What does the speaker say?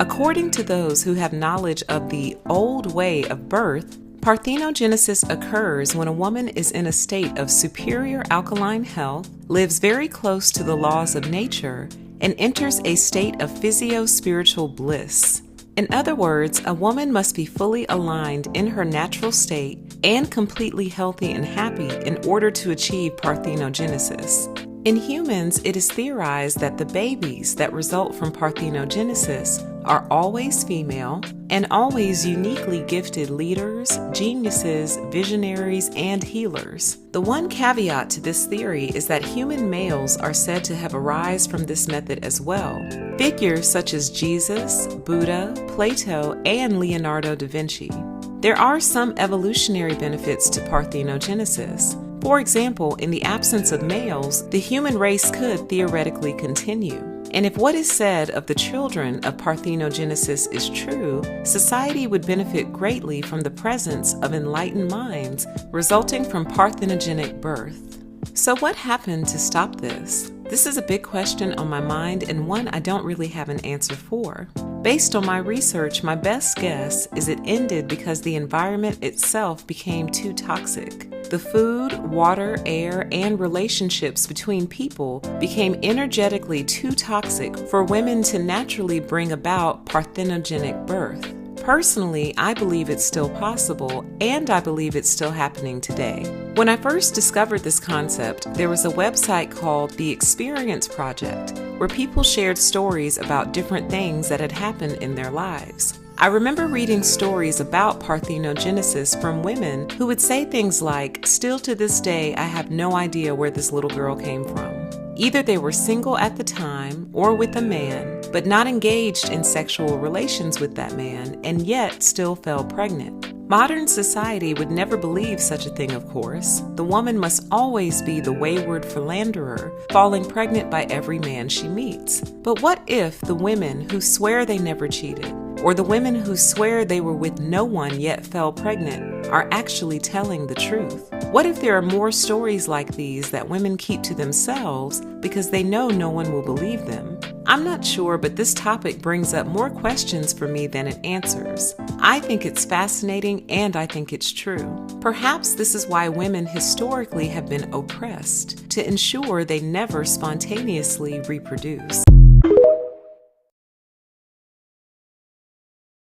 According to those who have knowledge of the old way of birth, parthenogenesis occurs when a woman is in a state of superior alkaline health, lives very close to the laws of nature, and enters a state of physio-spiritual bliss. In other words, a woman must be fully aligned in her natural state and completely healthy and happy in order to achieve parthenogenesis. In humans, it is theorized that the babies that result from parthenogenesis are always female and always uniquely gifted leaders, geniuses, visionaries, and healers. The one caveat to this theory is that human males are said to have arisen from this method as well. Figures such as Jesus, Buddha, Plato, and Leonardo da Vinci. There are some evolutionary benefits to parthenogenesis. For example, in the absence of males, the human race could theoretically continue. And if what is said of the children of parthenogenesis is true, society would benefit greatly from the presence of enlightened minds resulting from parthenogenic birth. So what happened to stop this? This is a big question on my mind and one I don't really have an answer for. Based on my research, my best guess is it ended because the environment itself became too toxic. The food, water, air, and relationships between people became energetically too toxic for women to naturally bring about parthenogenic birth. Personally, I believe it's still possible, and I believe it's still happening today. When I first discovered this concept, there was a website called The Experience Project, where people shared stories about different things that had happened in their lives. I remember reading stories about parthenogenesis from women who would say things like, "Still to this day, I have no idea where this little girl came from." Either they were single at the time or with a man, but not engaged in sexual relations with that man, and yet still fell pregnant. Modern society would never believe such a thing, of course. The woman must always be the wayward philanderer, falling pregnant by every man she meets. But what if the women who swear they never cheated, or the women who swear they were with no one yet fell pregnant, are actually telling the truth? What if there are more stories like these that women keep to themselves because they know no one will believe them? I'm not sure, but this topic brings up more questions for me than it answers. I think it's fascinating and I think it's true. Perhaps this is why women historically have been oppressed, to ensure they never spontaneously reproduce.